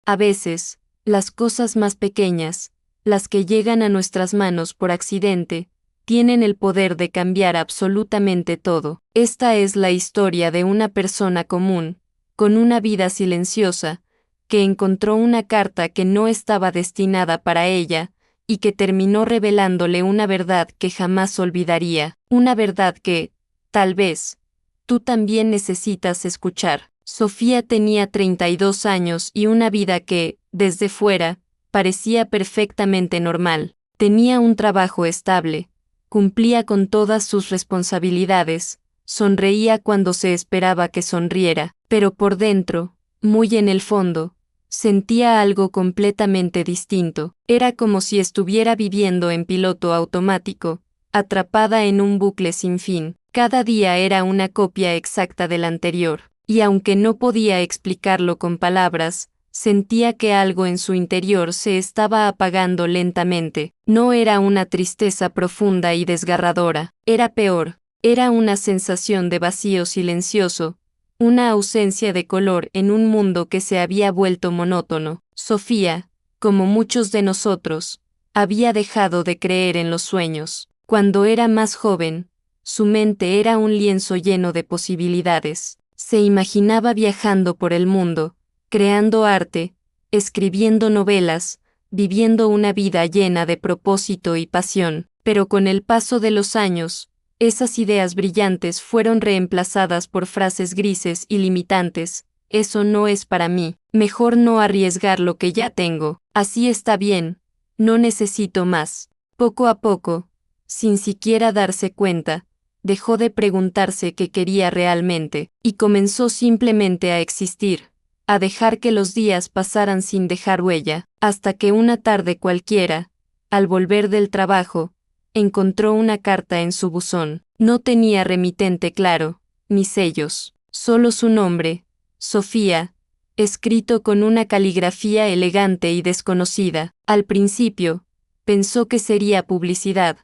A veces, las cosas más pequeñas, las que llegan a nuestras manos por accidente, tienen el poder de cambiar absolutamente todo. Esta es la historia de una persona común, con una vida silenciosa, que encontró una carta que no estaba destinada para ella, y que terminó revelándole una verdad que jamás olvidaría, una verdad que, tal vez, tú también necesitas escuchar. Sofía tenía 32 años y una vida que, desde fuera, parecía perfectamente normal. Tenía un trabajo estable, cumplía con todas sus responsabilidades, sonreía cuando se esperaba que sonriera, pero por dentro, muy en el fondo, sentía algo completamente distinto. Era como si estuviera viviendo en piloto automático, atrapada en un bucle sin fin. Cada día era una copia exacta del anterior, y aunque no podía explicarlo con palabras, sentía que algo en su interior se estaba apagando lentamente. No era una tristeza profunda y desgarradora, era peor, era una sensación de vacío silencioso, una ausencia de color en un mundo que se había vuelto monótono. Sofía, como muchos de nosotros, había dejado de creer en los sueños. Cuando era más joven, su mente era un lienzo lleno de posibilidades. Se imaginaba viajando por el mundo, creando arte, escribiendo novelas, viviendo una vida llena de propósito y pasión. Pero con el paso de los años, esas ideas brillantes fueron reemplazadas por frases grises y limitantes. Eso no es para mí, mejor no arriesgar lo que ya tengo, así está bien, no necesito más. Poco a poco, sin siquiera darse cuenta, dejó de preguntarse qué quería realmente, y comenzó simplemente a existir, a dejar que los días pasaran sin dejar huella, hasta que una tarde cualquiera, al volver del trabajo, encontró una carta en su buzón. No tenía remitente claro, ni sellos, solo su nombre, Sofía, escrito con una caligrafía elegante y desconocida. Al principio, pensó que sería publicidad,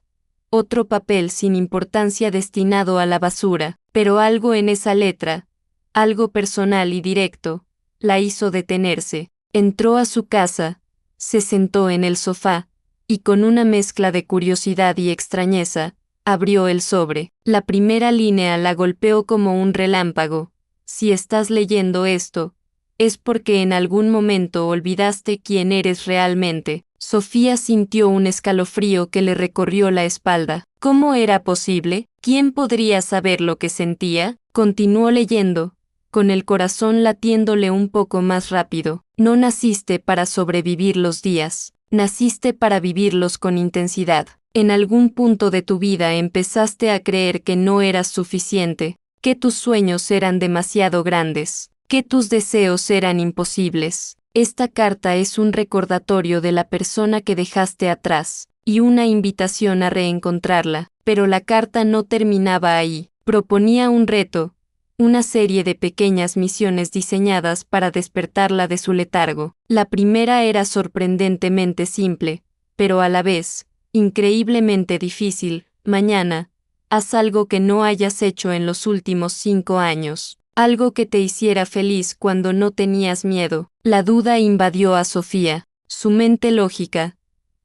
otro papel sin importancia destinado a la basura, pero algo en esa letra, algo personal y directo, la hizo detenerse. Entró a su casa, se sentó en el sofá, y con una mezcla de curiosidad y extrañeza, abrió el sobre. La primera línea la golpeó como un relámpago. Si estás leyendo esto, es porque en algún momento olvidaste quién eres realmente. Sofía sintió un escalofrío que le recorrió la espalda. ¿Cómo era posible? ¿Quién podría saber lo que sentía? Continuó leyendo, con el corazón latiéndole un poco más rápido. No naciste para sobrevivir los días, naciste para vivirlos con intensidad. En algún punto de tu vida empezaste a creer que no eras suficiente, que tus sueños eran demasiado grandes, que tus deseos eran imposibles. Esta carta es un recordatorio de la persona que dejaste atrás, y una invitación a reencontrarla, pero la carta no terminaba ahí. Proponía un reto, una serie de pequeñas misiones diseñadas para despertarla de su letargo. La primera era sorprendentemente simple, pero a la vez, increíblemente difícil. Mañana, haz algo que no hayas hecho en los últimos 5 años. Algo que te hiciera feliz cuando no tenías miedo. La duda invadió a Sofía. Su mente lógica,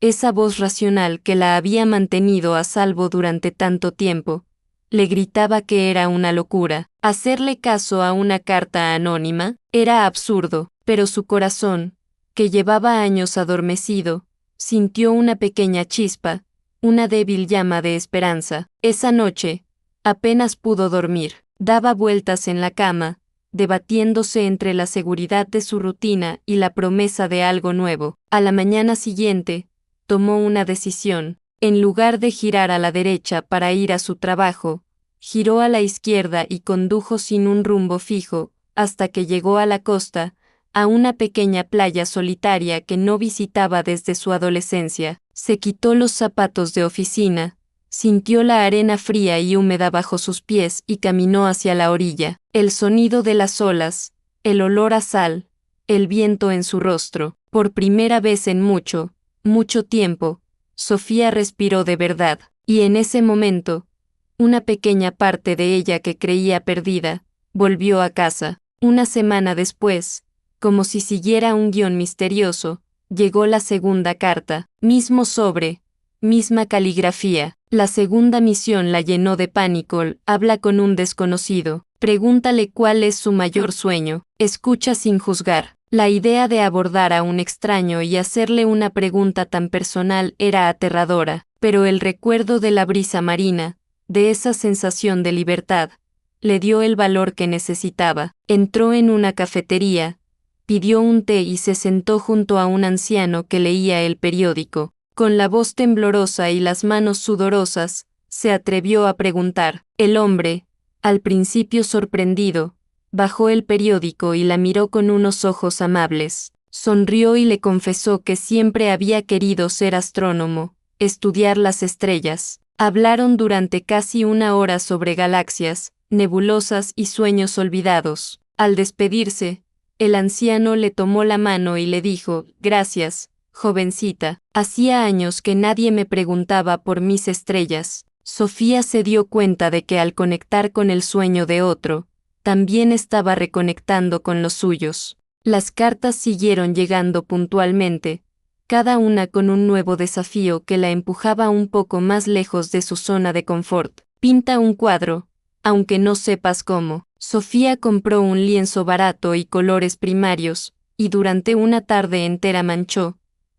esa voz racional que la había mantenido a salvo durante tanto tiempo, le gritaba que era una locura. Hacerle caso a una carta anónima era absurdo, pero su corazón, que llevaba años adormecido, sintió una pequeña chispa, una débil llama de esperanza. Esa noche, apenas pudo dormir. Daba vueltas en la cama, debatiéndose entre la seguridad de su rutina y la promesa de algo nuevo. A la mañana siguiente, tomó una decisión. En lugar de girar a la derecha para ir a su trabajo, giró a la izquierda y condujo sin un rumbo fijo, hasta que llegó a la costa, a una pequeña playa solitaria que no visitaba desde su adolescencia. Se quitó los zapatos de oficina, sintió la arena fría y húmeda bajo sus pies y caminó hacia la orilla. El sonido de las olas, el olor a sal, el viento en su rostro. Por primera vez en mucho, mucho tiempo, Sofía respiró de verdad, y en ese momento, una pequeña parte de ella que creía perdida, volvió a casa. Una semana después, como si siguiera un guión misterioso, llegó la segunda carta, mismo sobre, misma caligrafía. La segunda misión la llenó de pánico. Habla con un desconocido, pregúntale cuál es su mayor sueño, escucha sin juzgar. La idea de abordar a un extraño y hacerle una pregunta tan personal era aterradora, pero el recuerdo de la brisa marina, de esa sensación de libertad, le dio el valor que necesitaba. Entró en una cafetería, pidió un té y se sentó junto a un anciano que leía el periódico. Con la voz temblorosa y las manos sudorosas, se atrevió a preguntar. El hombre, al principio sorprendido, bajó el periódico y la miró con unos ojos amables. Sonrió y le confesó que siempre había querido ser astrónomo, estudiar las estrellas. Hablaron durante casi una hora sobre galaxias, nebulosas y sueños olvidados. Al despedirse, el anciano le tomó la mano y le dijo, «Gracias, jovencita, hacía años que nadie me preguntaba por mis estrellas». Sofía se dio cuenta de que al conectar con el sueño de otro, también estaba reconectando con los suyos. Las cartas siguieron llegando puntualmente, cada una con un nuevo desafío que la empujaba un poco más lejos de su zona de confort. Pinta un cuadro, aunque no sepas cómo. Sofía compró un lienzo barato y colores primarios, y durante una tarde entera manchó,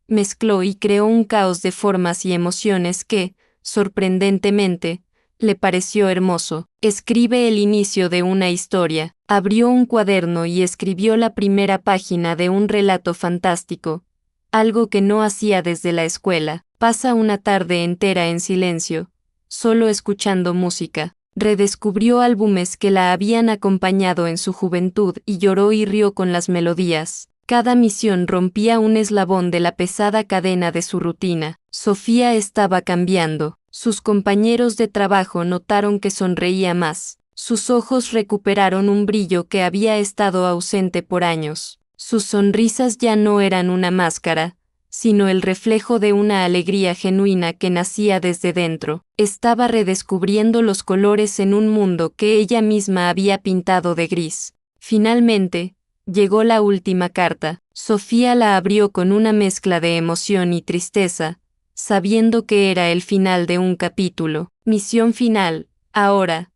mezcló y creó un caos de formas y emociones que, sorprendentemente, le pareció hermoso. Escribe el inicio de una historia. Abrió un cuaderno y escribió la primera página de un relato fantástico, algo que no hacía desde la escuela. Pasa una tarde entera en silencio, solo escuchando música. Redescubrió álbumes que la habían acompañado en su juventud y lloró y rió con las melodías. Cada misión rompía un eslabón de la pesada cadena de su rutina. Sofía estaba cambiando. Sus compañeros de trabajo notaron que sonreía más. Sus ojos recuperaron un brillo que había estado ausente por años. Sus sonrisas ya no eran una máscara, sino el reflejo de una alegría genuina que nacía desde dentro. Estaba redescubriendo los colores en un mundo que ella misma había pintado de gris. Finalmente, llegó la última carta. Sofía la abrió con una mezcla de emoción y tristeza, sabiendo que era el final de un capítulo. Misión final. Ahora,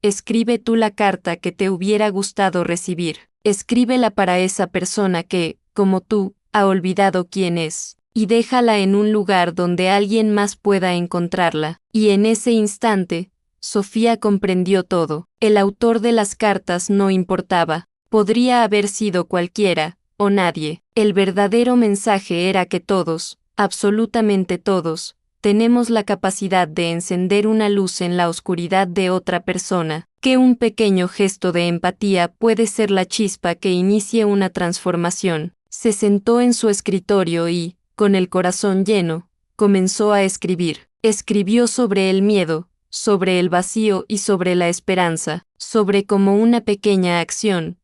escribe tú la carta que te hubiera gustado recibir. Escríbela para esa persona que, como tú, ha olvidado quién es, y déjala en un lugar donde alguien más pueda encontrarla. Y en ese instante, Sofía comprendió todo. El autor de las cartas no importaba. Podría haber sido cualquiera, o nadie. El verdadero mensaje era que todos, absolutamente todos, tenemos la capacidad de encender una luz en la oscuridad de otra persona, que un pequeño gesto de empatía puede ser la chispa que inicie una transformación. Se sentó en su escritorio y, con el corazón lleno, comenzó a escribir. Escribió sobre el miedo, sobre el vacío y sobre la esperanza, sobre cómo una pequeña acción,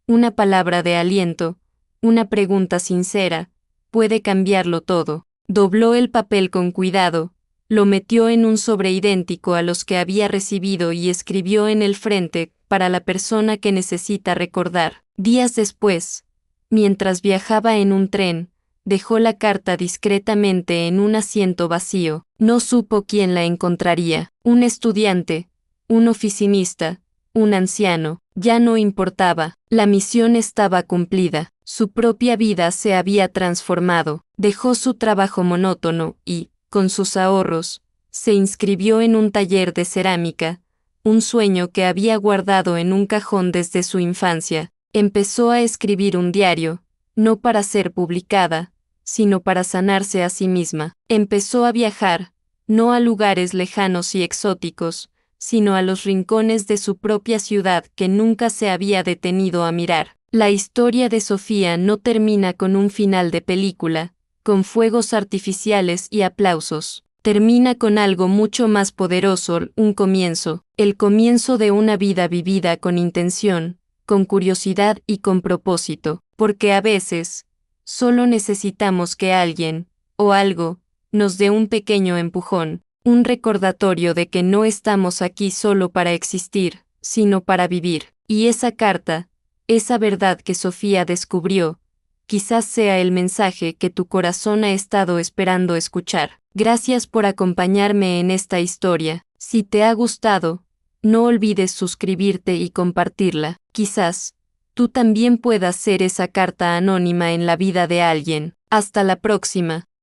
una palabra de aliento, una pregunta sincera, puede cambiarlo todo. Dobló el papel con cuidado, lo metió en un sobre idéntico a los que había recibido y escribió en el frente, para la persona que necesita recordar. Días después, mientras viajaba en un tren, dejó la carta discretamente en un asiento vacío. No supo quién la encontraría. Un estudiante, un oficinista, un anciano, ya no importaba. La misión estaba cumplida. Su propia vida se había transformado. Dejó su trabajo monótono y, con sus ahorros, se inscribió en un taller de cerámica, un sueño que había guardado en un cajón desde su infancia. Empezó a escribir un diario, no para ser publicada, sino para sanarse a sí misma. Empezó a viajar, no a lugares lejanos y exóticos, sino a los rincones de su propia ciudad que nunca se había detenido a mirar. La historia de Sofía no termina con un final de película, con fuegos artificiales y aplausos. Termina con algo mucho más poderoso, un comienzo, el comienzo de una vida vivida con intención, con curiosidad y con propósito, porque a veces, solo necesitamos que alguien, o algo, nos dé un pequeño empujón, un recordatorio de que no estamos aquí solo para existir, sino para vivir. Y esa carta, esa verdad que Sofía descubrió, quizás sea el mensaje que tu corazón ha estado esperando escuchar. Gracias por acompañarme en esta historia. Si te ha gustado, no olvides suscribirte y compartirla. Quizás tú también puedas ser esa carta anónima en la vida de alguien. Hasta la próxima.